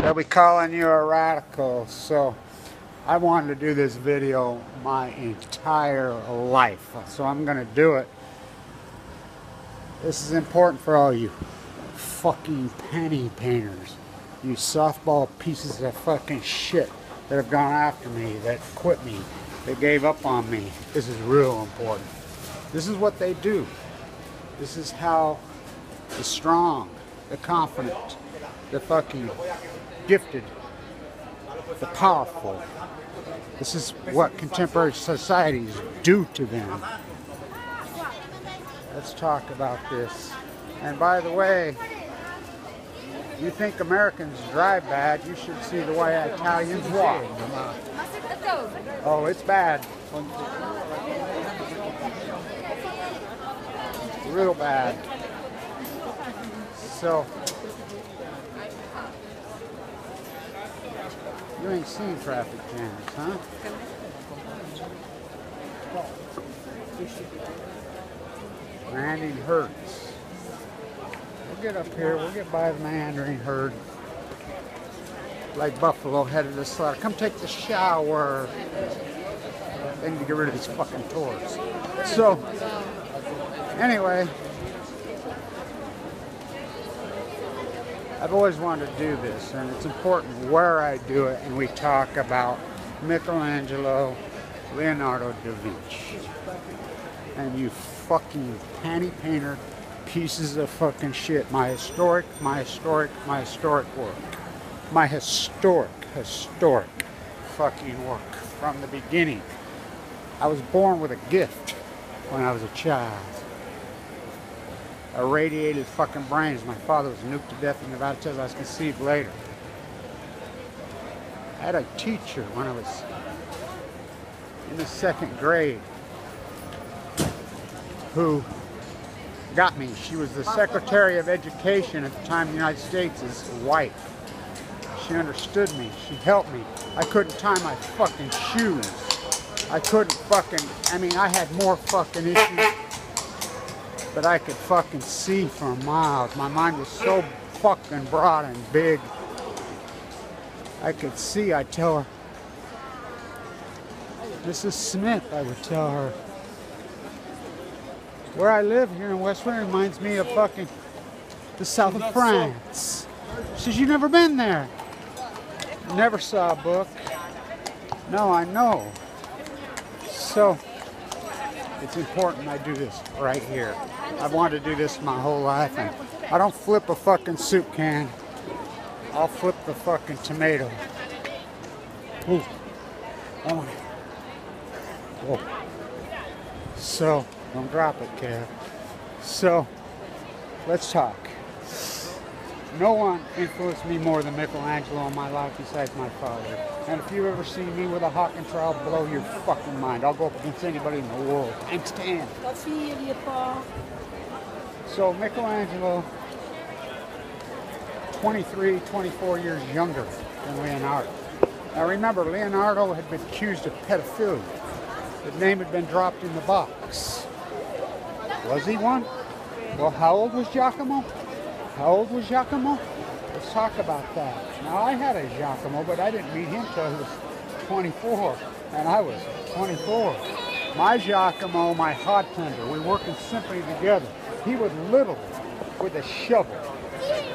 They'll be calling you a radical. So I wanted to do this video my entire life, so I'm gonna do it. This is important for all you fucking panty painters, you softball pieces of fucking shit that have gone after me, that quit me, that gave up on me. This is real important. This is what they do. This is how the strong, the confident, the fucking gifted, the powerful, this is what contemporary societies do to them. Let's talk about this. And by the way, you think Americans drive bad, you should see the way Italians walk. Oh, it's bad. Real bad. So, you ain't seen traffic jams, huh? Meandering herds. We'll get up here, we'll get by the meandering herd. Like buffalo headed to the slaughter. Come take the shower. They need to get rid of these fucking tours. So, anyway, I've always wanted to do this, and it's important where I do it, and we talk about Michelangelo, Leonardo da Vinci, and you fucking panty painter pieces of fucking shit. My historic work. My historic fucking work from the beginning. I was born with a gift when I was a child. Irradiated fucking brains. My father was nuked to death in Nevada until I was conceived later. I had a teacher when I was in the 2nd grade who got me. She was the Secretary of Education at the time in the United States' wife. She understood me. She helped me. I couldn't tie my fucking shoes. I couldn't fucking, I mean, I had more fucking issues, but I could fucking see for miles. My mind was so fucking broad and big. I could see. I'd tell her, Mrs. Smith, I would tell her, where I live here in West Winter reminds me of fucking the south of France. She says, you've never been there. Never saw a book. No, I know. So, it's important I do this right here. I've wanted to do this my whole life, and I don't flip a fucking soup can. I'll flip the fucking tomato. Ooh. Oh. Whoa. So, don't drop it, Kev. So, let's talk. No one influenced me more than Michelangelo in my life besides my father. And if you've ever seen me with a hawk and trowel, I'll blow your fucking mind. I'll go up against anybody in the world. I'm Stan. So Michelangelo, 23, 24 years younger than Leonardo. Now remember, Leonardo had been accused of pedophilia. His name had been dropped in the box. Was he one? Well, how old was Giacomo? How old was Giacomo? Let's talk about that. Now, I had a Giacomo, but I didn't meet him until he was 24, and I was 24. My Giacomo, my hod tender, we worked in symphony together. He would literally, with a shovel,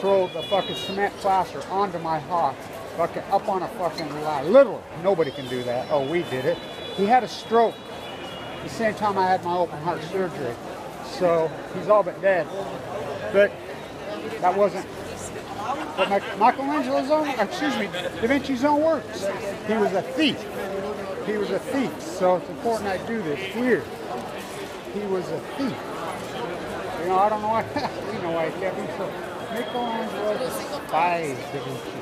throw the fucking cement plaster onto my hod, fucking up on a fucking ladder. Literally, nobody can do that. Oh, we did it. He had a stroke the same time I had my open heart surgery, so he's all but dead. But that wasn't but Michelangelo's own, excuse me, Da Vinci's own works. He was a thief. He was a thief. So it's important I do this here. He was a thief. You know, I don't know why, you know why he kept him. So Michelangelo despised Da Vinci.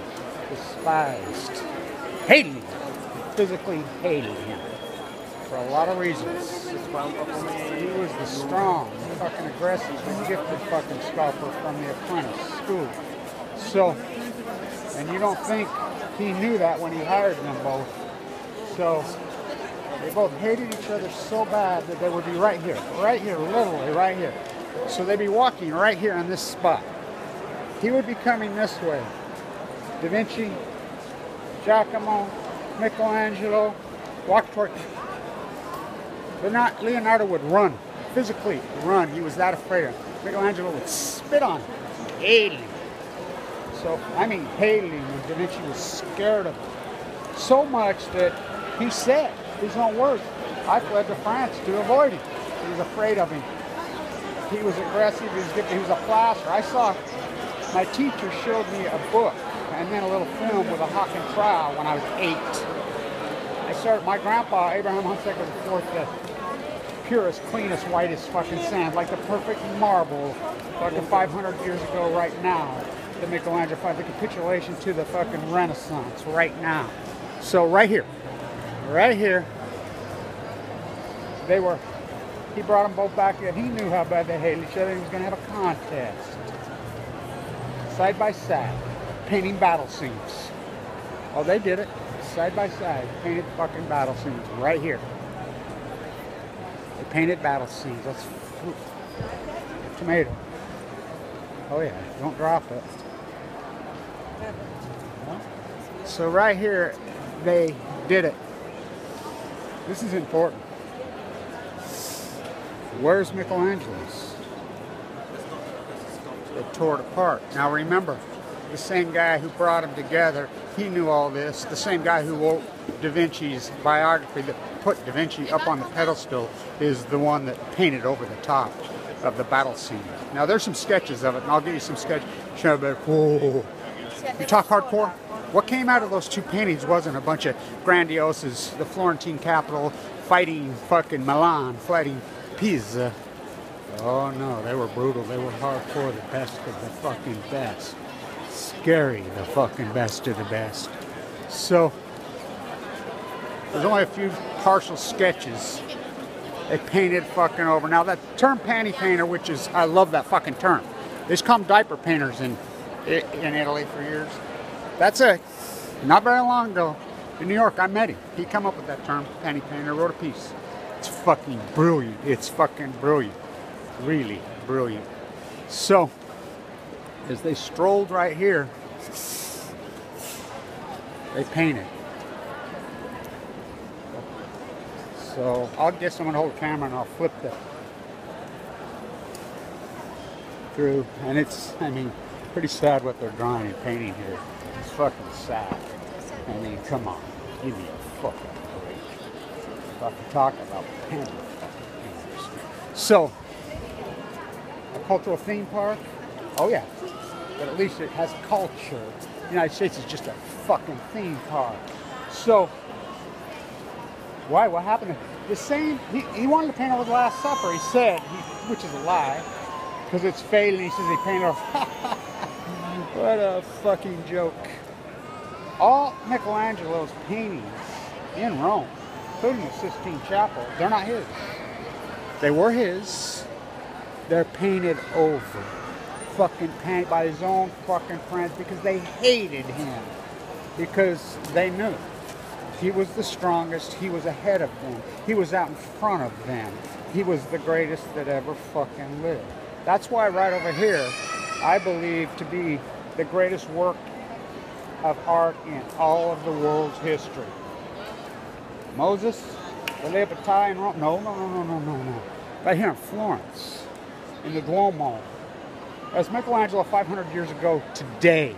Despised. Hated him. Physically hated him. For a lot of reasons. He was the strong, fucking aggressive, and gifted fucking sculptor from the apprentice school. So, and you don't think he knew that when he hired them both. So, they both hated each other so bad that they would be right here, literally right here. So they'd be walking right here on this spot. He would be coming this way. Da Vinci, Giacomo, Michelangelo, walked toward. But not Leonardo would run, physically run. He was that afraid of him. Michelangelo would spit on him, hate him. So, I mean, hated him, and Da Vinci was scared of him. So much that he said, his own words, I fled to France to avoid him. He was afraid of him. He was aggressive, he was a flasher. I saw, my teacher showed me a book and then a little film with a hawk and trowel when I was 8. My grandpa, Abraham Hunsaker IV, the purest, cleanest, whitest fucking sand, like the perfect marble, fucking 500 years ago right now, the Michelangelo, the Capitulation to the fucking Renaissance right now. So right here, he brought them both back here. He knew how bad they hated each other. He was going to have a contest. Side by side, painting battle scenes. Oh, they did it. Side by side, painted fucking battle scenes right here. They painted battle scenes. That's fruit. Tomato. Oh yeah, don't drop it. So right here, they did it. This is important. Where's Michelangelo's? They tore it apart. Now remember, the same guy who brought them together, he knew all this. The same guy who wrote Da Vinci's biography that put Da Vinci up on the pedestal is the one that painted over the top of the battle scene. Now there's some sketches of it, and I'll give you some sketches. Whoa. You talk hardcore? What came out of those two paintings wasn't a bunch of grandioses, the Florentine capital, fighting fucking Milan, fighting Pisa. Oh no, they were brutal. They were hardcore, the best of the fucking best. Scary, the fucking best of the best. So, there's only a few partial sketches. They painted fucking over. Now that term panty painter, which is, I love that fucking term. They just call them diaper painters in Italy for years. That's not very long ago, in New York, I met him. He come up with that term, panty painter, wrote a piece. It's fucking brilliant. It's fucking brilliant. Really brilliant. So, as they strolled right here, they painted. So, I guess I'm going to hold the camera and I'll flip that through. And it's, I mean, pretty sad what they're drawing and painting here. It's fucking sad. I mean, come on. Give me a fucking break. If I can talk about painting. So, a cultural theme park? Oh yeah. But at least it has culture. The United States is just a fucking theme park. So, why? What happened? The same, he wanted to paint over the Last Supper, he said, which is a lie, because it's faded, and he says he painted over. What a fucking joke. All Michelangelo's paintings in Rome, including the Sistine Chapel, they're not his. They were his. They're painted over. Fucking painted by his own fucking friends because they hated him. Because they knew he was the strongest. He was ahead of them. He was out in front of them. He was the greatest that ever fucking lived. That's why right over here, I believe to be the greatest work of art in all of the world's history. Moses, the Liberty in Rome. No. Right here in Florence, in the Duomo. As Michelangelo 500 years ago today.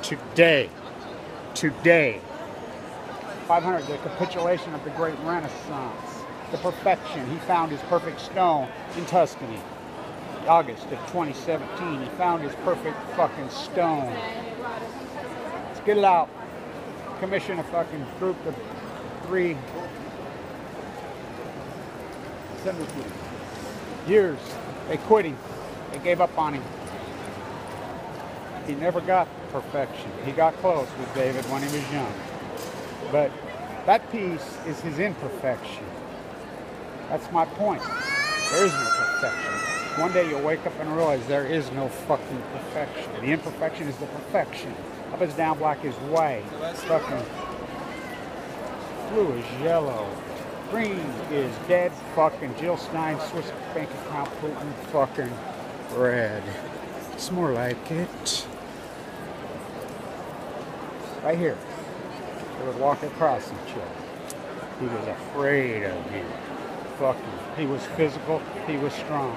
500, the capitulation of the great Renaissance. The perfection. He found his perfect stone in Tuscany. August of 2017, he found his perfect fucking stone. Let's get it out. Commission a fucking group of 3 years. They quit him. They gave up on him. He never got perfection. He got close with David when he was young. But that piece is his imperfection. That's my point. There is no perfection. One day you'll wake up and realize there is no fucking perfection. The imperfection is the perfection. Up is down, black is white. Fucking blue is yellow. Green is dead fucking Jill Stein, Swiss bank account, Putin fucking red. It's more like it. Right here. They would walk across each other. He was afraid of him. Fuck him. He was physical. He was strong.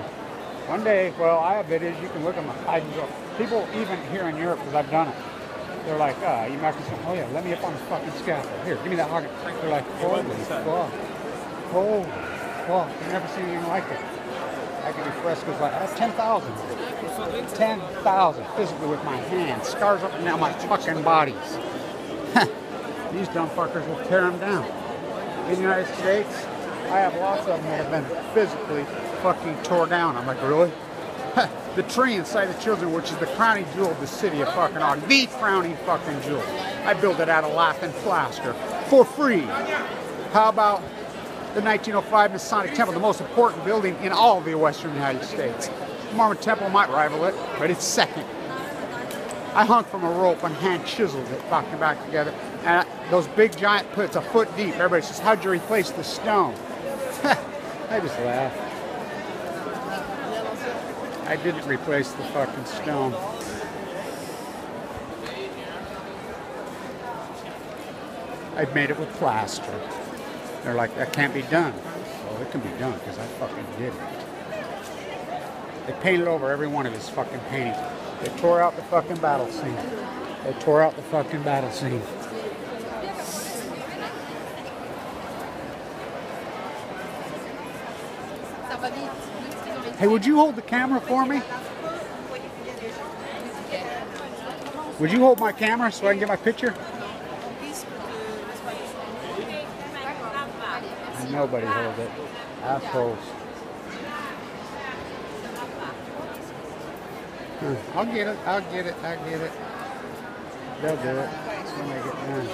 One day, well, I have videos. You can look at my hide and go. People even here in Europe, because I've done it, they're like, you might be saying, oh yeah, let me up on the fucking scaffold. Here, give me that hog. They're like, holy fuck. Holy fuck. I've never seen anything like it. I can do frescoes like that. 10,000. 10,000 physically with my hands. Scars up and down my fucking bodies. These dumb fuckers will tear them down. In the United States, I have lots of them that have been physically fucking tore down. I'm like, really? The tree inside the children, which is the crowning jewel of the city of fucking Ogden. The crowning fucking jewel. I built it out of laughing plaster for free. How about the 1905 Masonic Temple, the most important building in all of the Western United States? The Mormon Temple might rival it, but it's second. I hung from a rope and hand chiseled it fucking back together. And those big giant pits, a foot deep. Everybody says, how'd you replace the stone? I just laugh. I didn't replace the fucking stone. I made it with plaster. They're like, that can't be done. Well, it can be done because I fucking did it. They painted over every one of his fucking paintings. They tore out the fucking battle scene. They tore out the fucking battle scene. Hey, would you hold the camera for me? Would you hold my camera so I can get my picture? Nobody hold it. Assholes. I'll get it. I'll get it. I'll get it. They'll do it when they get done.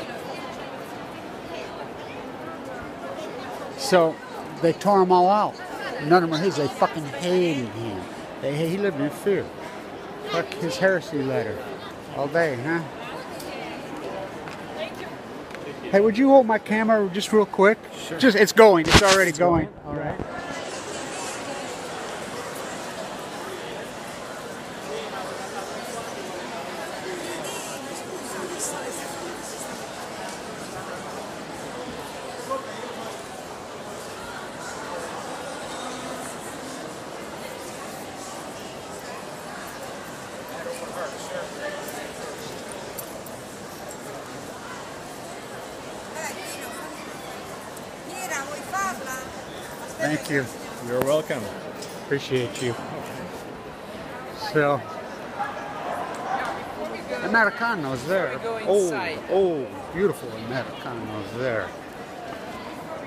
So they tore them all out. None of them were his. They fucking hated him. He lived in fear. Fuck his heresy letter all day, huh? Hey, would you hold my camera just real quick? Sure. Just, it's going. It's already going. All right. Thank you. You're welcome. Appreciate you. So, Americano's there. Old, beautiful Americano's there.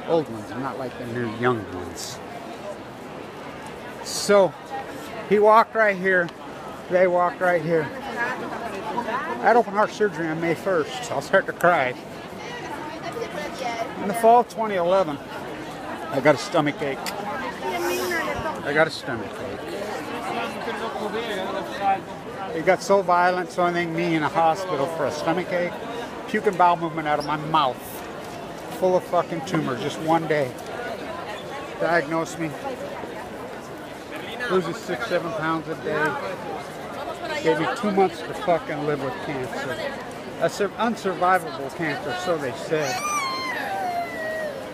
Old ones, not like the new young ones. So, he walked right here. They walked right here. I had open heart surgery on May 1st. I'll start to cry. In the fall of 2011, I got a stomach ache. I got a stomach ache. It got so violent, so I think me in a hospital for a stomach ache. Puking bowel movement out of my mouth. Full of fucking tumors, just one day. Diagnosed me. Loses 6-7 pounds a day. Gave me 2 months to fucking live with cancer. Unsurvivable cancer, so they said.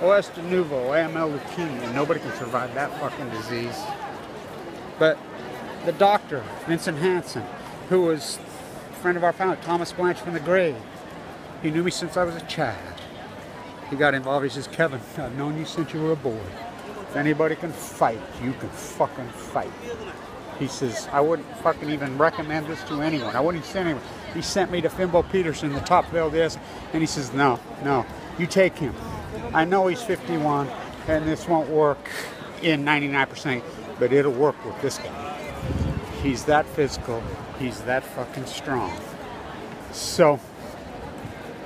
OS de novo, AML leukemia. Nobody can survive that fucking disease. But the doctor, Vincent Hansen, who was a friend of our family, Thomas Blanch from the grave, he knew me since I was a child. He got involved. He says, Kevin, I've known you since you were a boy. If anybody can fight, you can fucking fight. He says, I wouldn't fucking even recommend this to anyone. I wouldn't send anyone. He sent me to Fimbo Peterson, the top of l.d.s, and he says, no, you take him. I know he's 51, and this won't work in 99%, but it'll work with this guy. He's that physical. He's that fucking strong. So,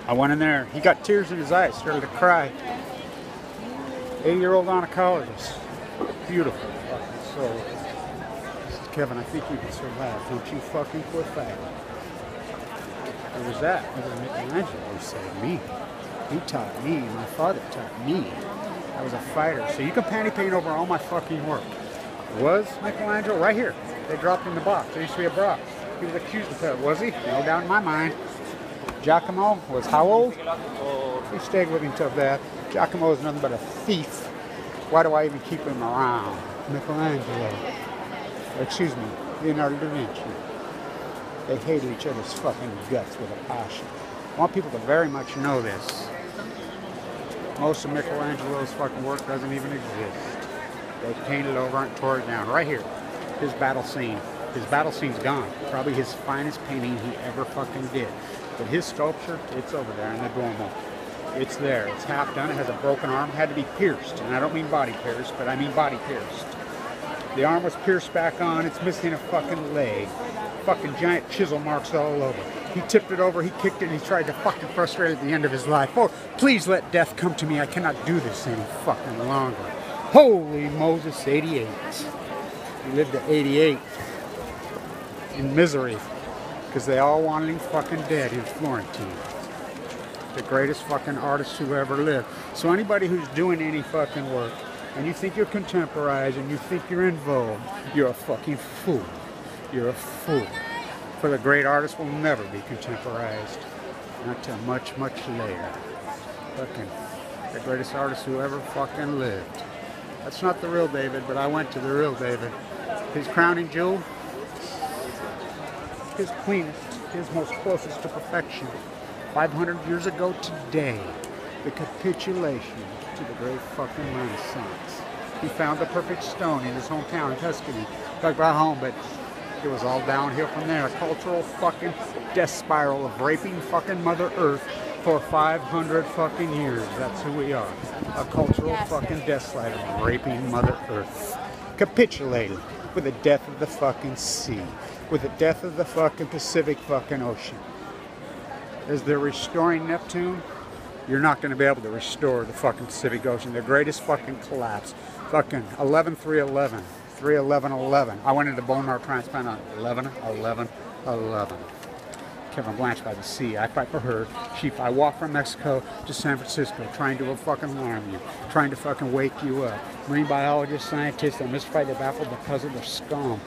I went in there. He got tears in his eyes, started to cry. 80-year-old oncologist. Beautiful fucking soul. He says, Kevin, I think you can survive. Don't you fucking quit fighting. Who was that? It was Michelangelo who saved me. He taught me. My father taught me. I was a fighter. So you can panty paint over all my fucking work. Was Michelangelo? Right here. They dropped in the box. There used to be a box. He was accused of that. Was he? No doubt in my mind. Giacomo was how old? He stayed with him till death. Giacomo is nothing but a thief. Why do I even keep him around? Michelangelo. Excuse me, Leonardo da Vinci. They hated each other's fucking guts with a passion. I want people to very much know this. Most of Michelangelo's fucking work doesn't even exist. They painted over and tore it down. Right here, his battle scene. His battle scene's gone. Probably his finest painting he ever fucking did. But his sculpture, it's over there in the Duomo. It's there. It's half done. It has a broken arm. It had to be pierced. And I don't mean body pierced, but I mean body pierced. The arm was pierced back on. It's missing a fucking leg. Fucking giant chisel marks all over. He tipped it over. He kicked it. And he tried to fucking frustrate it at the end of his life. Oh, please let death come to me. I cannot do this any fucking longer. Holy Moses, 88. He lived to 88 in misery because they all wanted him fucking dead in Florentine. The greatest fucking artist who ever lived. So anybody who's doing any fucking work and you think you're contemporized and you think you're in vogue, you're a fucking fool. You're a fool. For the great artist will never be contemporized. Not till much, much later. Fucking the greatest artist who ever fucking lived. That's not the real David, but I went to the real David. His crowning jewel, his cleanest, his most closest to perfection. 500 years ago today, the capitulation to the great fucking Renaissance. He found the perfect stone in his hometown in Tuscany. Talk about home, but it was all downhill from there. A cultural fucking death spiral of raping fucking Mother Earth for 500 fucking years. That's who we are. A cultural fucking death slide of raping Mother Earth. Capitulated with the death of the fucking sea. With the death of the fucking Pacific fucking Ocean. As they're restoring Neptune, you're not going to be able to restore the fucking Pacific Ocean. The greatest fucking collapse. Fucking 11-3-11. 3-11-11. I went into bone marrow transplant on 11-11-11. Kevin Blanch by the sea. I fight for her. I walk from Mexico to San Francisco trying to fucking alarm you. Trying to fucking wake you up. Marine biologists, scientists, they misfight, they baffle because of their scum.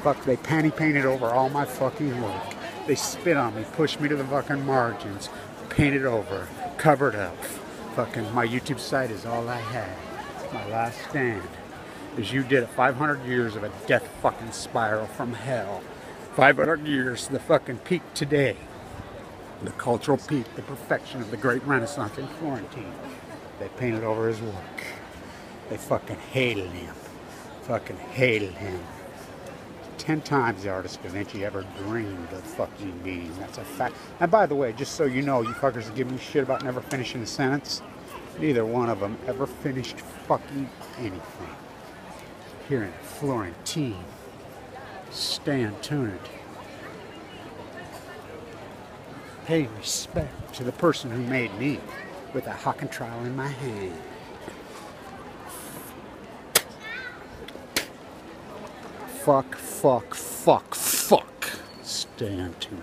Fuck, they panty painted over all my fucking work. They spit on me, pushed me to the fucking margins, painted over, covered up. Fucking my YouTube site is all I had. My last stand. As you did it, 500 years of a death fucking spiral from hell. 500 years, the fucking peak today. The cultural peak, the perfection of the great Renaissance in Florentine. They painted over his work. They fucking hated him. Fucking hated him. 10 times the artist Da Vinci ever dreamed of fucking being. That's a fact. And by the way, just so you know, you fuckers give me shit about never finishing a sentence. Neither one of them ever finished fucking anything. Here in Florentine. Stand tuned. Pay respect to the person who made me with a hock and trowel in my hand. Fuck, fuck, fuck, fuck. Stand tuned.